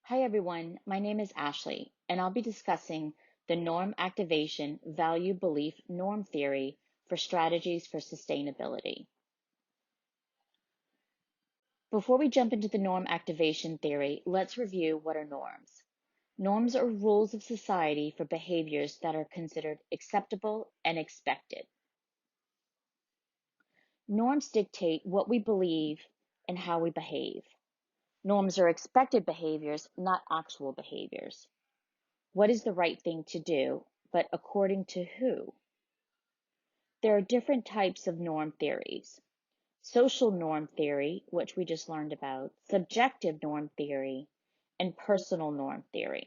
Hi everyone, my name is Ashley, and I'll be discussing the norm activation value belief norm theory for strategies for sustainability. Before we jump into the norm activation theory, let's review what are norms. Norms are rules of society for behaviors that are considered acceptable and expected. Norms dictate what we believe and how we behave. Norms are expected behaviors, not actual behaviors. What is the right thing to do, but according to who? There are different types of norm theories. Social norm theory, which we just learned about, subjective norm theory, and personal norm theory.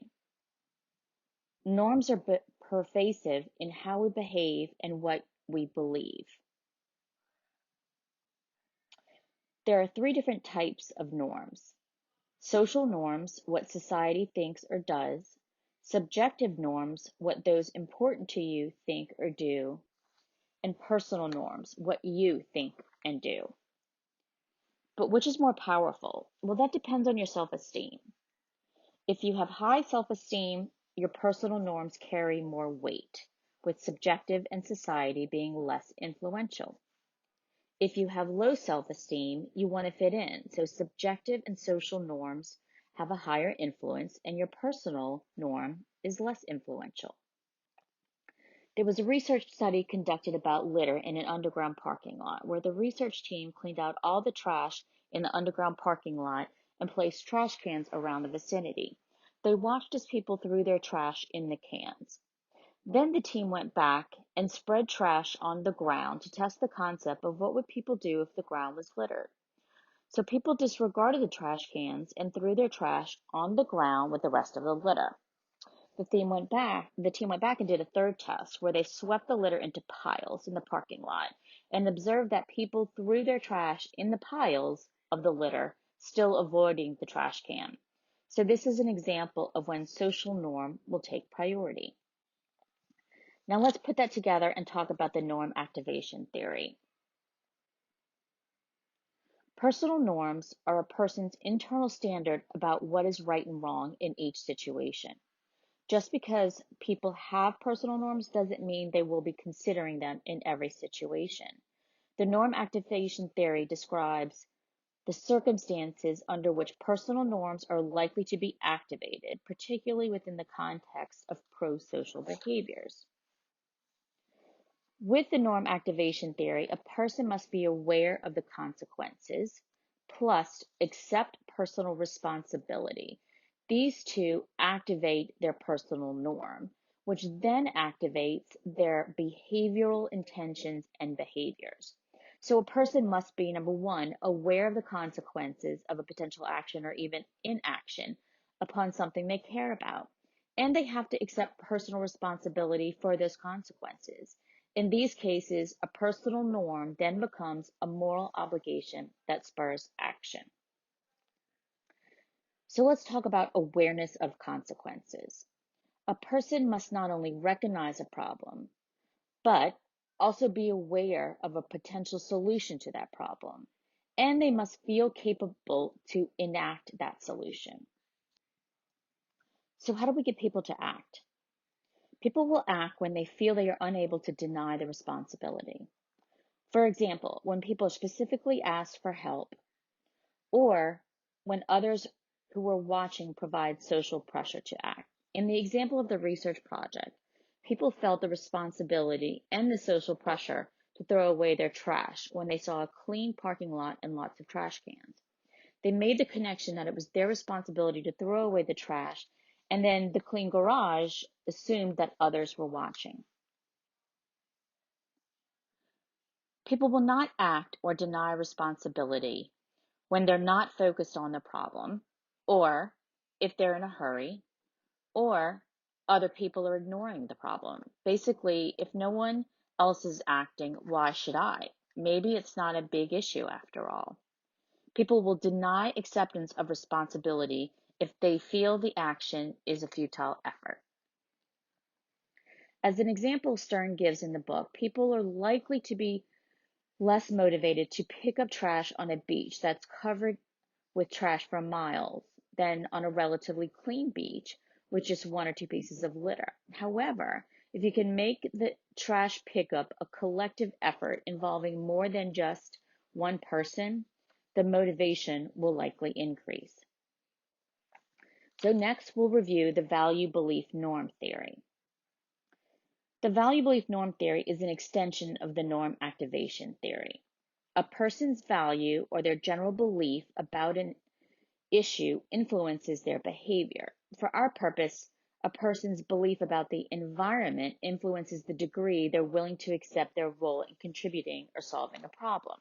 Norms are pervasive in how we behave and what we believe. There are three different types of norms. Social norms, what society thinks or does. Subjective norms, what those important to you think or do. And personal norms, what you think and do. But which is more powerful? Well, that depends on your self-esteem. If you have high self-esteem, your personal norms carry more weight, with subjective and society being less influential. If you have low self-esteem, you want to fit in, so subjective and social norms have a higher influence and your personal norm is less influential. There was a research study conducted about litter in an underground parking lot where the research team cleaned out all the trash in the underground parking lot and placed trash cans around the vicinity. They watched as people threw their trash in the cans. Then the team went back and spread trash on the ground to test the concept of what would people do if the ground was littered. So people disregarded the trash cans and threw their trash on the ground with the rest of the litter. The team went back and did a third test where they swept the litter into piles in the parking lot and observed that people threw their trash in the piles of the litter, still avoiding the trash can. So this is an example of when social norm will take priority. Now let's put that together and talk about the norm activation theory. Personal norms are a person's internal standard about what is right and wrong in each situation. Just because people have personal norms doesn't mean they will be considering them in every situation. The norm activation theory describes the circumstances under which personal norms are likely to be activated, particularly within the context of pro-social behaviors. With the norm activation theory, a person must be aware of the consequences, plus accept personal responsibility. These two activate their personal norm, which then activates their behavioral intentions and behaviors. So a person must be, number one, aware of the consequences of a potential action or even inaction upon something they care about. And they have to accept personal responsibility for those consequences. In these cases, a personal norm then becomes a moral obligation that spurs action. So let's talk about awareness of consequences. A person must not only recognize a problem, but also be aware of a potential solution to that problem. And they must feel capable to enact that solution. So how do we get people to act? People will act when they feel they are unable to deny the responsibility. For example, when people specifically ask for help, or when others who are watching provide social pressure to act. In the example of the research project, people felt the responsibility and the social pressure to throw away their trash when they saw a clean parking lot and lots of trash cans. They made the connection that it was their responsibility to throw away the trash, and then the clean garage assumed that others were watching. People will not act or deny responsibility when they're not focused on the problem, or if they're in a hurry, or other people are ignoring the problem. Basically, if no one else is acting, why should I? Maybe it's not a big issue after all. People will deny acceptance of responsibility if they feel the action is a futile effort. As an example Stern gives in the book, people are likely to be less motivated to pick up trash on a beach that's covered with trash for miles than on a relatively clean beach with just one or two pieces of litter. However, if you can make the trash pickup a collective effort involving more than just one person, the motivation will likely increase. So next, we'll review the value belief norm theory. The value belief norm theory is an extension of the norm activation theory. A person's value or their general belief about an issue influences their behavior. For our purpose, a person's belief about the environment influences the degree they're willing to accept their role in contributing or solving a problem.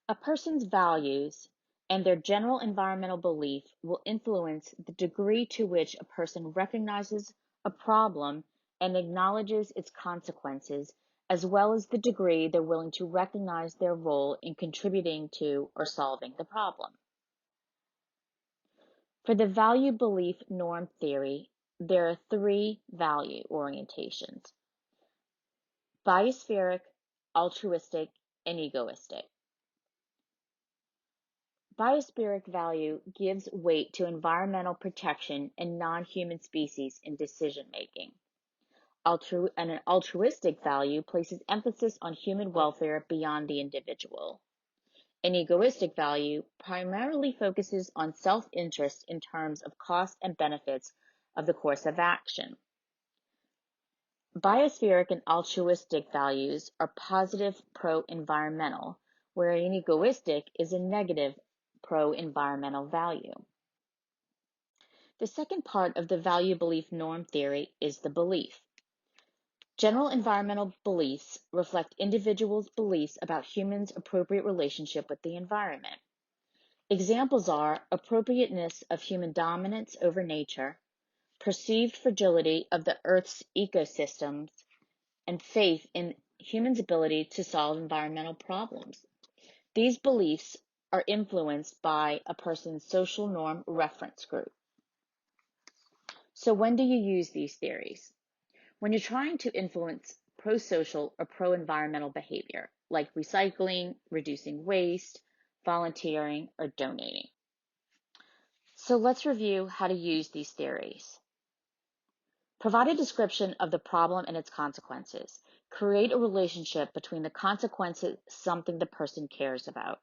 A person's values and their general environmental belief will influence the degree to which a person recognizes a problem and acknowledges its consequences, as well as the degree they're willing to recognize their role in contributing to or solving the problem. For the value belief norm theory, there are three value orientations: biospheric, altruistic, and egoistic. Biospheric value gives weight to environmental protection and non-human species in decision-making. An altruistic value places emphasis on human welfare beyond the individual. An egoistic value primarily focuses on self-interest in terms of cost and benefits of the course of action. Biospheric and altruistic values are positive pro-environmental, where an egoistic is a negative pro-environmental value. The second part of the value belief norm theory is the belief. General environmental beliefs reflect individuals' beliefs about humans' appropriate relationship with the environment. Examples are appropriateness of human dominance over nature, perceived fragility of the Earth's ecosystems, and faith in humans' ability to solve environmental problems. These beliefs are influenced by a person's social norm reference group. So when do you use these theories? When you're trying to influence pro-social or pro-environmental behavior, like recycling, reducing waste, volunteering, or donating. So let's review how to use these theories. Provide a description of the problem and its consequences. Create a relationship between the consequences, something the person cares about.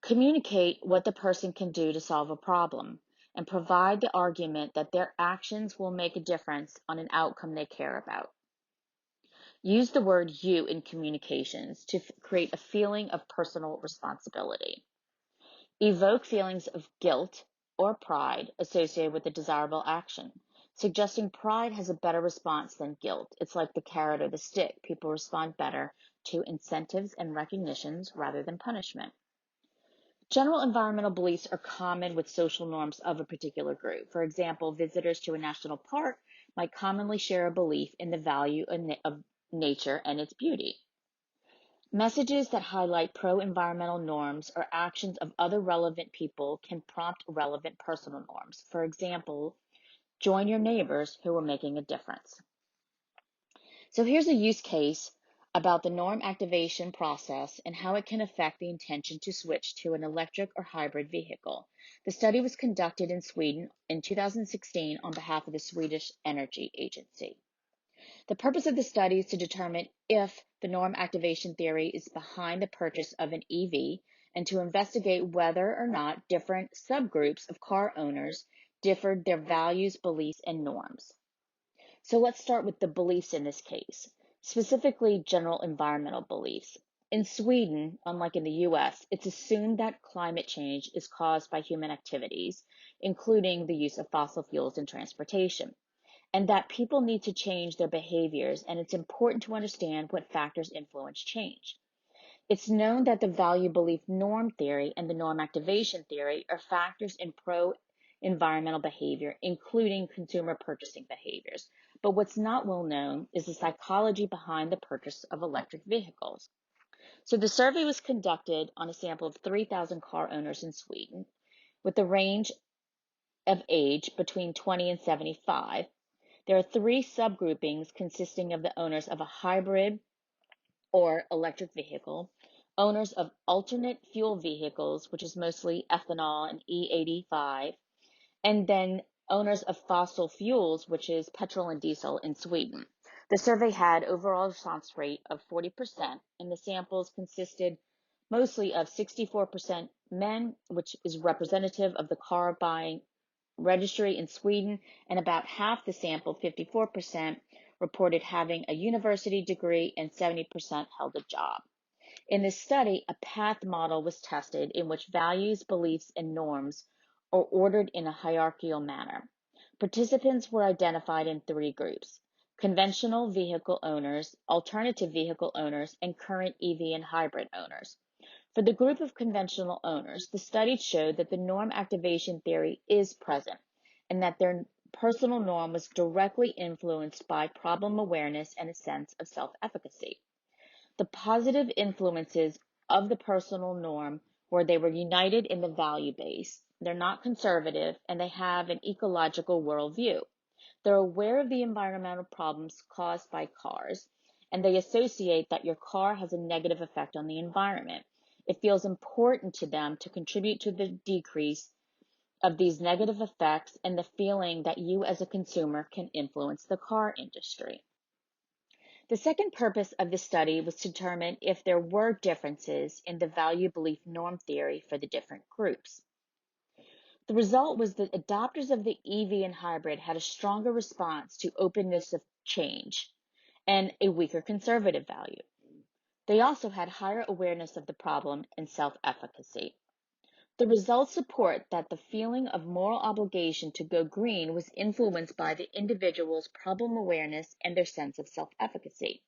Communicate what the person can do to solve a problem, and provide the argument that their actions will make a difference on an outcome they care about. Use the word you in communications to create a feeling of personal responsibility. Evoke feelings of guilt or pride associated with a desirable action. Suggesting pride has a better response than guilt. It's like the carrot or the stick. People respond better to incentives and recognitions rather than punishment. General environmental beliefs are common with social norms of a particular group. For example, visitors to a national park might commonly share a belief in the value of nature and its beauty. Messages that highlight pro-environmental norms or actions of other relevant people can prompt relevant personal norms. For example, join your neighbors who are making a difference. So here's a use case about the norm activation process and how it can affect the intention to switch to an electric or hybrid vehicle. The study was conducted in Sweden in 2016 on behalf of the Swedish Energy Agency. The purpose of the study is to determine if the norm activation theory is behind the purchase of an EV and to investigate whether or not different subgroups of car owners differed their values, beliefs, and norms. So let's start with the beliefs in this case, specifically general environmental beliefs. In Sweden, unlike in the US, it's assumed that climate change is caused by human activities, including the use of fossil fuels in transportation, and that people need to change their behaviors, and it's important to understand what factors influence change. It's known that the value belief norm theory and the norm activation theory are factors in pro-environmental behavior, including consumer purchasing behaviors. But what's not well known is the psychology behind the purchase of electric vehicles. So the survey was conducted on a sample of 3,000 car owners in Sweden with a range of age between 20 and 75. There are three subgroupings consisting of the owners of a hybrid or electric vehicle, owners of alternate fuel vehicles, which is mostly ethanol and E85, and then owners of fossil fuels, which is petrol and diesel in Sweden. The survey had overall response rate of 40%, and the samples consisted mostly of 64% men, which is representative of the car buying registry in Sweden, and about half the sample, 54%, reported having a university degree and 70% held a job. In this study, a path model was tested in which values, beliefs, and norms are ordered in a hierarchical manner. Participants were identified in three groups: conventional vehicle owners, alternative vehicle owners, and current EV and hybrid owners. For the group of conventional owners, the study showed that the norm activation theory is present and that their personal norm was directly influenced by problem awareness and a sense of self-efficacy. The positive influences of the personal norm were they were united in the value base. They're not conservative and they have an ecological worldview. They're aware of the environmental problems caused by cars, and they associate that your car has a negative effect on the environment. It feels important to them to contribute to the decrease of these negative effects and the feeling that you as a consumer can influence the car industry. The second purpose of the study was to determine if there were differences in the value belief norm theory for the different groups. The result was that adopters of the EV and hybrid had a stronger response to openness of change and a weaker conservative value. They also had higher awareness of the problem and self-efficacy. The results support that the feeling of moral obligation to go green was influenced by the individual's problem awareness and their sense of self-efficacy.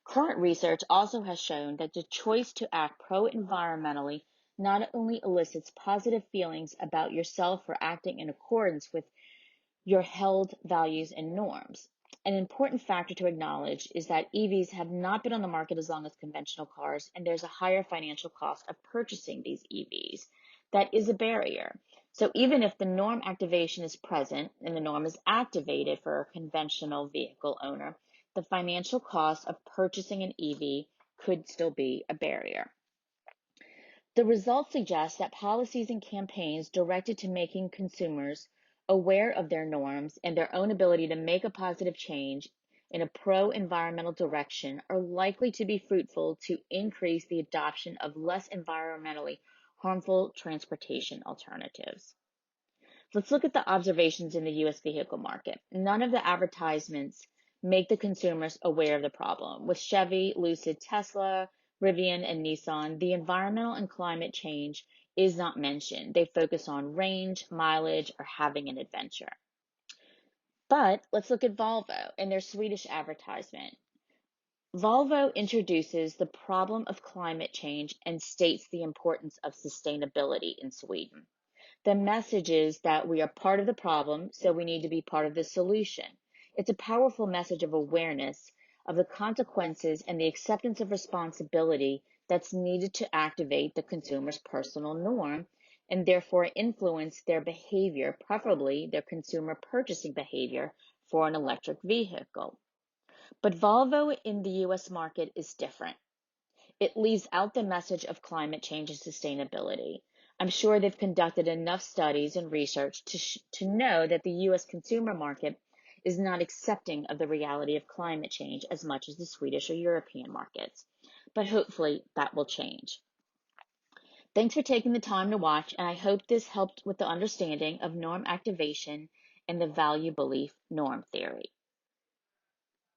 Current research also has shown that the choice to act pro-environmentally not only elicits positive feelings about yourself for acting in accordance with your held values and norms. An important factor to acknowledge is that EVs have not been on the market as long as conventional cars, and there's a higher financial cost of purchasing these EVs. That is a barrier. So even if the norm activation is present and the norm is activated for a conventional vehicle owner, the financial cost of purchasing an EV could still be a barrier. The results suggest that policies and campaigns directed to making consumers aware of their norms and their own ability to make a positive change in a pro-environmental direction are likely to be fruitful to increase the adoption of less environmentally harmful transportation alternatives. Let's look at the observations in the U.S. vehicle market. None of the advertisements make the consumers aware of the problem. With Chevy, Lucid, Tesla, Rivian, and Nissan, the environmental and climate change is not mentioned. They focus on range, mileage, or having an adventure. But let's look at Volvo and their Swedish advertisement. Volvo introduces the problem of climate change and states the importance of sustainability in Sweden. The message is that we are part of the problem, so we need to be part of the solution. It's a powerful message of awareness of the consequences and the acceptance of responsibility that's needed to activate the consumer's personal norm and therefore influence their behavior, preferably their consumer purchasing behavior for an electric vehicle. But Volvo in the US market is different. It leaves out the message of climate change and sustainability. I'm sure they've conducted enough studies and research to know that the U.S. consumer market is not accepting of the reality of climate change as much as the Swedish or European markets. But hopefully that will change. Thanks for taking the time to watch, and I hope this helped with the understanding of norm activation and the value belief norm theory.